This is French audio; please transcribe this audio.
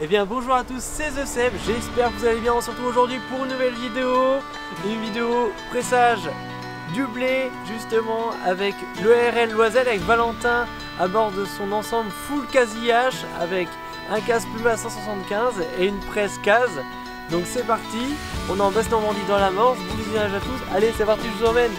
Eh bien bonjour à tous, c'est The Seb, j'espère que vous allez bien. On se retrouve aujourd'hui pour une nouvelle vidéo pressage du blé justement avec le RL Loisel, avec Valentin à bord de son ensemble full casillage avec un case plus bas 175 et une presse case. Donc c'est parti, on est en Basse-Normandie dans la Manche, bon visionnage à tous, allez c'est parti, je vous emmène.